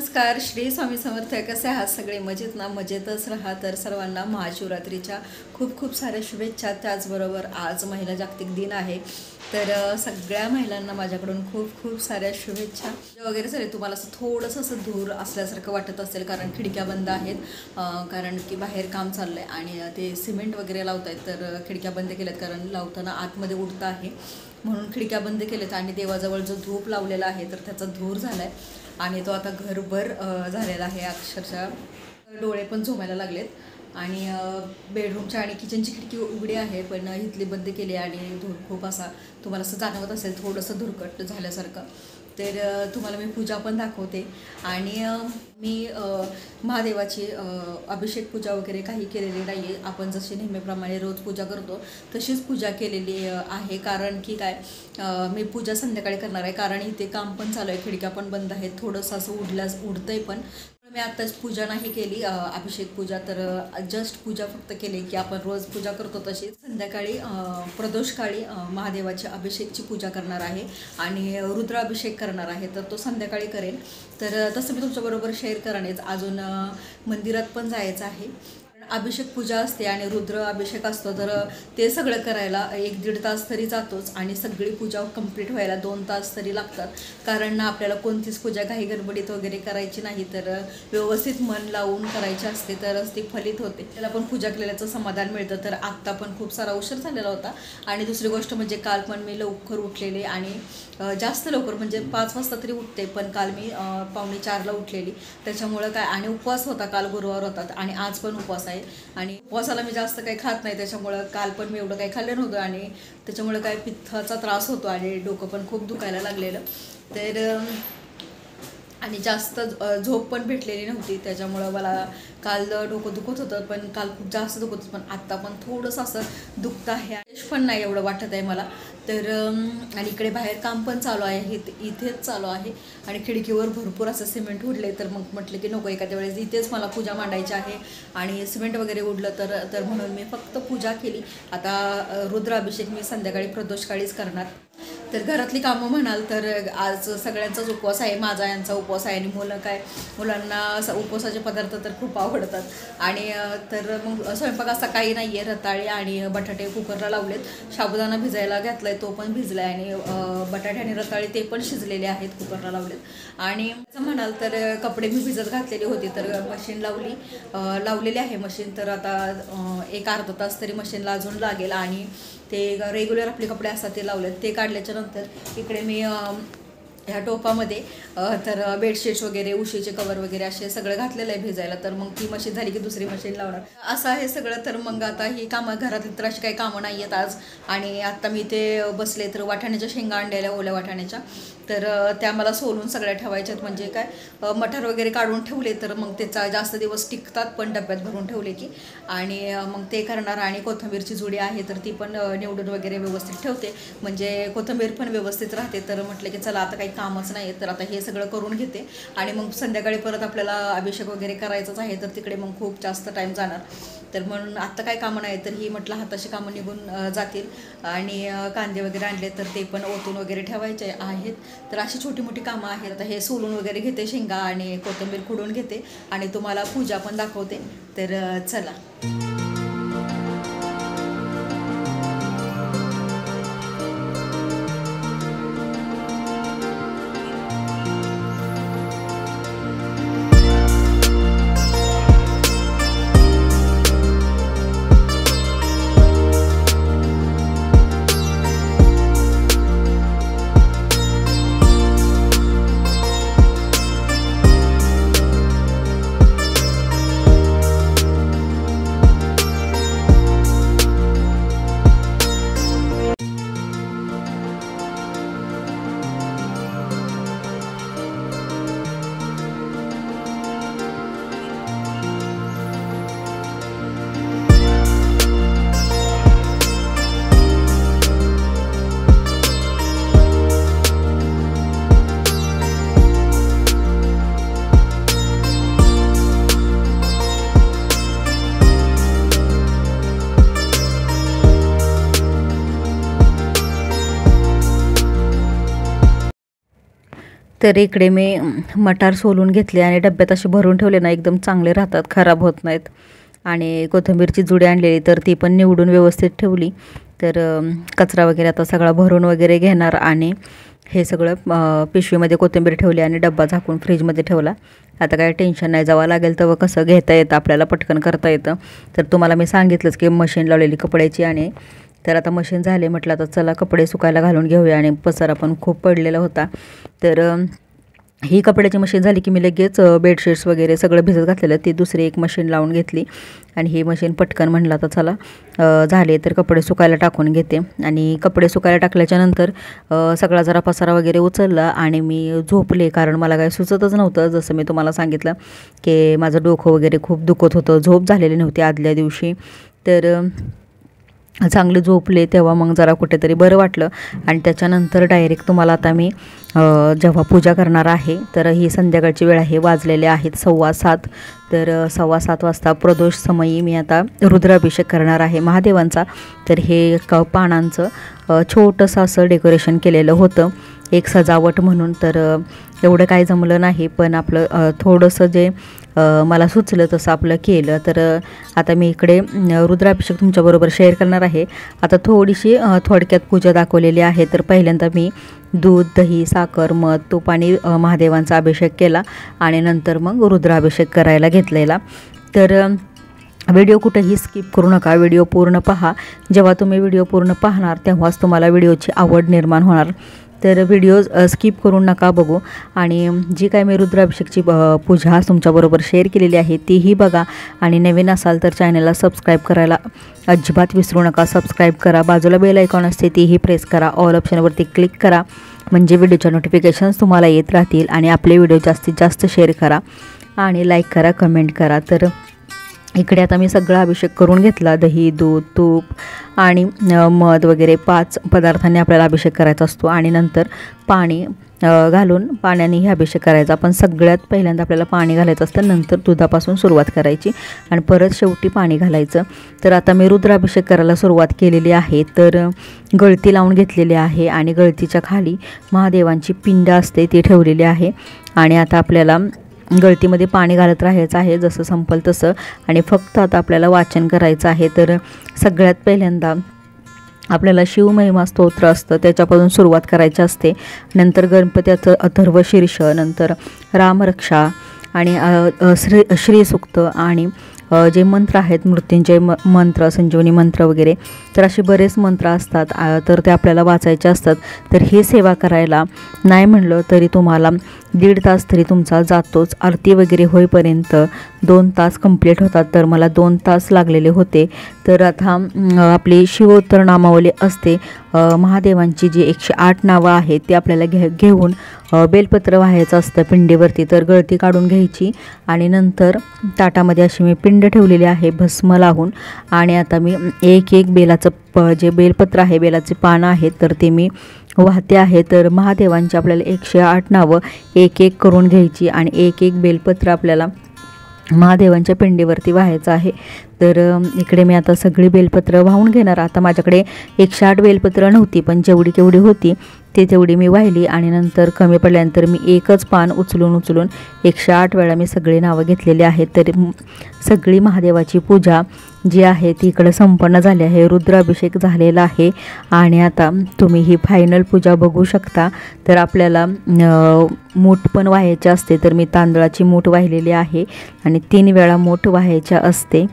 नमस्कार. श्री स्वामी समर्थ. कसे आहात सगळे? मजेत ना? मजेतच राहा. तर सर्वांना महाशिवरात्रीच्या खूप खूप साऱ्या शुभेच्छा. त्याचबरोबर आज महिला जागतिक दिन आहे, तर सगळ्या महिलांना माझ्याकडून खूप खूप साऱ्या शुभेच्छा वगैरे. सर तुम्हाला असं थोडंसं असं धूर असल्यासारखं वाटत असेल, कारण खिडक्या बंद आहेत, कारण की बाहेर काम चाललं आहे आणि ते सिमेंट वगैरे लावत आहेत, तर खिडक्या बंद केल्यात, कारण लावताना आतमध्ये उडतं आहे म्हणून खिडक्या बंद केल्यात. आणि देवाजवळ जो धूप लावलेला आहे तर त्याचा धूर झाला आहे आणि तो आता घरभर झालेला आहे. अक्षरशः डोळे पण झोमायला लागलेत. आणि बेडरूमच्या आणि किचनची खिडकी उघडी आहे, पण इथली बंद केली आणि धूर खूप असा तुम्हाला असं जाणवत असेल थोडंसं धुरकट झाल्यासारखं. तर तुम्हाला मी पूजा पण दाखवते. आणि मी महादेवाची अभिषेक पूजा वगैरे काही केलेली नाही आहे. आपण जशी नेहमीप्रमाणे रोज पूजा करतो तशीच पूजा केलेली आहे. कारण की काय, मी पूजा संध्याकाळी करणार आहे, कारण इथे काम पण चालू आहे, खिडक्या पण बंद आहेत, थोडंसं असं उडतंय पण. मी आत्ताच पूजा नाही केली अभिषेक पूजा, तर जस्ट पूजा फक्त केली की आपण रोज पूजा करतो तशी. संध्याकाळी प्रदोषकाळी महादेवाची अभिषेकची पूजा करणार आहे आणि रुद्राभिषेक करणार आहे, तर तो संध्याकाळी करेन. तर तसं मी तुमच्याबरोबर शेअर करेनच. अजून मंदिरात पण जायचं आहे. अभिषेक पूजा असते आणि रुद्र अभिषेक असतो, तर ते सगळं करायला 1-1.5 तास तरी जातोच आणि सगळी पूजा कंप्लीट व्हायला 2 तास तरी लागतात. कारण ना आपल्याला कोणतीच पूजा काही गडबडीत वगैरे करायची नाही, तर व्यवस्थित मन लावून करायची असते, तरच ती फलित होते. त्याला पण पूजा केल्याचं समाधान मिळतं. तर आत्ता पण खूप सारा उशीर झालेला होता. आणि दुसरी गोष्ट म्हणजे काल पण मी लवकर उठलेले, आणि जास्त लवकर म्हणजे 5 वाजता तरी उठते, पण काल मी 3:45ला उठलेली. त्याच्यामुळं काय, आणि उपवास होता, काल गुरुवार होता आणि आज पण उपवास आहे. आणि उपवासाला मी जास्त काही खात नाही, त्याच्यामुळं काल पण मी एवढं काही खाल्लं नव्हतं आणि त्याच्यामुळं काय पित्ताचा त्रास होतो आणि डोकं पण खूप दुखायला लागलेलं. तर आणि जास्त झोप पण भेटलेली नव्हती, त्याच्यामुळं मला काल डोकं दुखत होतं, पण काल खूप जास्त दुखत होतं, पण आत्ता पण थोडंसं असं दुखतं आहे. पण नाही एवढं वाटत आहे मला. तर आणि इकडे बाहेर काम पण चालू आहे, इथेच चालू आहे आणि खिडकीवर भरपूर असं सिमेंट उडले. तर मग म्हटलं की नको, एखाद्या वेळेस इथेच मला पूजा मांडायची आहे आणि सिमेंट वगैरे उडलं तर म्हणून मी फक्त पूजा केली. आता रुद्राभिषेक मी संध्याकाळी प्रदोषकाळीच करणार. तर घरातली कामं म्हणाल तर आज सगळ्यांचाच उपवास आहे, माझा यांचा उपवास आहे. आणि मुलांना उपवासाचे पदार्थ तर खूप आवडतात. आणि तर मग स्वयंपाक असा काही नाही आहे. रताळे आणि बटाटे कुकरला लावलेत, साबुदाणा भिजायला घातला आहे, तो पण भिजला आहे, आणि बटाटे आणि रताळे ते पण शिजलेले आहेत, कुकरला लावलेत. आणि असं म्हणाल तर कपडे मी भिजत घातलेली होती, तर मशीन लावलेली आहे मशीन. तर आता 1-अर्धा तास तरी मशीनला अजून लागेल. आणि ते रेग्युलर आपले कपडे असतात ते लावलेत, ते काढल्याच्या नंतर इकडे मी ह्या टोपामध्ये तर बेडशीट्स वगैरे, उशीचे कवर वगैरे असे सगळं घातलेलं आहे भिजायला. तर मग ती मशीन झाली की दुसरी मशीन लावणार, असं आहे सगळं. तर मग आता ही कामं घरातली तर अशी काही कामं नाही आहेत आज. आणि आत्ता मी ते बसले, तर वाटाण्याच्या शेंगा आणलेल्या, ओल्या वाटाण्याच्या, तर त्या मला सोलून सगळ्या ठेवायच्यात. म्हणजे काय, मटार वगैरे काढून ठेवले तर मग त्याचा जास्त दिवस टिकतात पण, डब्यात भरून ठेवले की. आणि मग ते करणार. आणि कोथिंबीरची जुडी आहे, तर ती पण निवडून वगैरे व्यवस्थित ठेवते, म्हणजे कोथिंबीर पण व्यवस्थित राहते. तर म्हटलं की चला आता काही कामच नाही, तर आता हे सगळं करून घेते. आणि मग संध्याकाळी परत आपल्याला अभिषेक वगैरे करायचंच आहे, तर तिकडे मग खूप जास्त टाईम जाणार. तर म्हणून आत्ता काही कामं नाही, तर ही म्हटलं हाताशी कामं निघून जातील. आणि कांदे वगैरे आणले तर ते पण ओतून वगैरे ठेवायचे आहेत. तर अशी छोटी मोठी कामं आहेत. आता हे सोलून वगैरे घेते शेंगा आणि कोथिंबीर खुडून घेते आणि तुम्हाला पूजा पण दाखवते. तर चला. तर इकडे मी मटार सोलून घेतले आणि डब्यात असे भरून ठेवले ना, एकदम चांगले राहतात, खराब होत नाहीत. आणि कोथिंबीरची जुडी आणलेली तर ती पण निवडून व्यवस्थित ठेवली. तर कचरा वगैरे आता सगळा भरून वगैरे घेणार आणि हे सगळं पिशवीमध्ये कोथिंबीर ठेवली आणि डब्बा झाकून फ्रीजमध्ये ठेवला. आता काय टेन्शन नाही, जावं लागेल तेव्हा कसं घेता येतं, आपल्याला पटकन करता येतं. तर तुम्हाला मी सांगितलंच की मशीन लावलेली कपड्याची. आणि तर आता मशीन झाले, म्हटलं आता चला कपडे सुकायला घालून घेऊया. आणि पसारा पण खूप पडलेला होता. तर ही कपड्याची मशीन झाली की मी लगेच बेडशीट्स वगैरे सगळं भिजत घातलेलं, ती दुसरी एक मशीन लावून घेतली. आणि ही मशीन पटकन म्हणलं आता चला झाले तर कपडे सुकायला टाकून घेते. आणि कपडे सुकायला टाकल्याच्यानंतर सगळा जरा पसारा वगैरे उचलला आणि मी झोपले, कारण मला काही सुचतच नव्हतं. जसं मी तुम्हाला सांगितलं की माझं डोकं वगैरे खूप दुखत होतं, झोप झालेली नव्हती आदल्या दिवशी. तर चांगले झोपले तेव्हा मग जरा कुठेतरी बरं वाटलं. आणि त्याच्यानंतर डायरेक्ट तुम्हाला आता मी जेव्हा पूजा करणार आहे, तर ही संध्याकाळची वेळ आहे, वाजलेले आहेत 7:15. तर 7:15 वाजता प्रदोष समयी मी आता रुद्राभिषेक करणार आहे महादेवांचा. तर हे पानांचं छोटंसं असं डेकोरेशन केलेलं होतं, एक सजावट म्हणून. तर एवढं काही जमलं नाही, पण आपलं थोडंसं जे मला सुचलं तसं आपलं केलं. तर आता मी इकडे रुद्राभिषेक तुमच्याबरोबर शेअर करणार आहे. आता थोडीशी थोडक्यात पूजा दाखवलेली आहे. तर पहिल्यांदा मी दूध, दही, साखर, मध, तूप आणि महादेवांचा अभिषेक केला आणि नंतर मग रुद्राभिषेक करायला घेतलेला. तर व्हिडिओ कुठेही स्किप करू नका, व्हिडिओ पूर्ण पहा. जेव्हा तुम्ही व्हिडिओ पूर्ण पाहणार तेव्हाच तुम्हाला व्हिडिओची आवड निर्माण होणार. तर व्हिडिओ स्किप करून नका बघू. आणि जी काय मी रुद्राभिषेकची पूजा तुमच्याबरोबर शेअर केलेली आहे तीही बघा. आणि नवीन असाल तर चॅनलला सबस्क्राईब करायला अजिबात विसरू नका. सबस्क्राईब करा, बाजूला बेल आयकॉन असते तीही प्रेस करा, ऑल ऑप्शनवरती क्लिक करा, म्हणजे व्हिडिओच्या नोटिफिकेशन्स तुम्हाला येत राहतील. आणि आपले व्हिडिओ जास्तीत जास्त शेअर करा आणि लाईक करा, कमेंट करा. तर इकडे आता मी सगळा अभिषेक करून घेतला. दही, दूध, तूप आणि मध वगैरे 5 पदार्थांनी आपल्याला अभिषेक करायचा असतो. आणि नंतर पाणी घालून पाण्यानेही अभिषेक करायचा. पण सगळ्यात पहिल्यांदा आपल्याला पाणी घालायचं असतं, नंतर दुधापासून सुरुवात करायची आणि परत शेवटी पाणी घालायचं. तर आता मी रुद्राभिषेक करायला सुरुवात केलेली आहे. तर गळती लावून घेतलेली आहे आणि गळतीच्या खाली महादेवांची पिंड असते ती ठेवलेली आहे. आणि आता आपल्याला गळतीमध्ये पाणी घालत राहायचं आहे जसं संपल तसं. आणि फक्त आता आपल्याला वाचन करायचं आहे. तर सगळ्यात पहिल्यांदा आपल्याला शिवमहिमा स्तोत्र असतं त्याच्यापासून सुरुवात करायची असते. नंतर गणपतीचं अथर्व शीर्ष, नंतर रामरक्षा आणि श्रीसूक्त आणि जे मंत्र आहेत मृत्युंजय मंत्र, संजीवनी मंत्र वगैरे. तर असे बरेच मंत्र असतात, तर ते आपल्याला वाचायचे असतात. तर ही सेवा करायला नाही म्हणलं तरी तुम्हाला 1.5 तास तरी तुमचा जातोच. आरती वगैरे होईपर्यंत 2 तास कंप्लीट होतात. तर मला 2 तास लागलेले होते. तर आता आपली शिवोत्तर नामावली असते, महादेवांची जी 108 नावं आहेत ती आपल्याला घेऊन बेलपत्र व्हायचं असतं पिंडीवरती. तर गळती काढून घ्यायची आणि नंतर ताटामध्ये अशी मी पिंड ठेवलेली आहे भस्म लावून. आणि आता मी एक बेलाचं जे बेलपत्र आहे, बेलाचे पानं आहेत, तर ते मी वाहते आहे. तर महादेवांची आपल्याला 108 नावं एक करून घ्यायची आणि एक बेलपत्र आपल्याला महादेवांच्या पिंडीवरती व्हायचं आहे. तर इकडे मी आता सगळी बेलपत्र वाहून घेणार. आता माझ्याकडे 108 बेलपत्र नव्हती, पण जेवढी केवढी होती तेवढी मी वाहिली. आणि नंतर कमी पडल्यानंतर मी एकच पान उचलून 108 वेळा मी सगळी नावं घेतलेली आहेत. तर सगळी महादेवाची पूजा जी आहे ती इकडं संपन्न झाली आहे, रुद्राभिषेक झालेला आहे. आणि आता तुम्ही ही फायनल पूजा बघू शकता. तर आपल्याला मूठ पण व्हायची असते. तर मी तांदळाची मूठ वाहिलेली आहे आणि 3 वेळा मूठ व्हायच्या असते.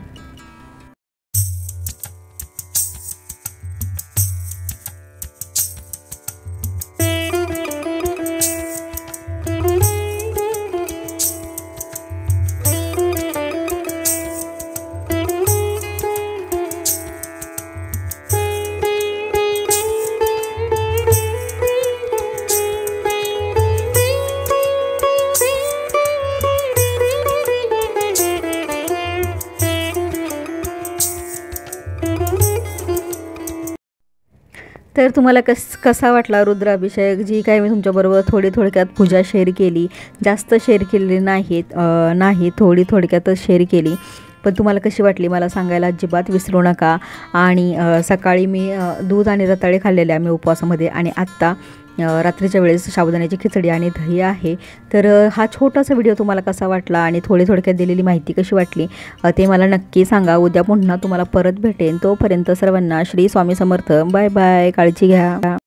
तर तुम्हाला कसा वाटला रुद्राभिषेक? जी काय मी तुमच्याबरोबर थोडक्यात पूजा शेअर केली, जास्त शेअर केलेली नाही, थोडक्यातच शेअर केली. पण तुम्हाला कशी वाटली मला सांगायला अजिबात विसरू नका. आणि सकाळी मी दूध आणि रताळे खाल्लेले आम्ही उपवासामध्ये. आणि आत्ता रात्रीच्या वेळेस साबुदाण्याची खिचडी आणि दही आहे। तर हा छोटासा व्हिडिओ तुम्हाला कसा वाटला आणि थोडक्यात दिलेली माहिती कशी वाटली ते मला नक्की सांगा। उद्या पुन्हा तुम्हाला परत भेटेन, तोपर्यंत सर्वांना श्री स्वामी समर्थ। बाय बाय, काळजी घ्या।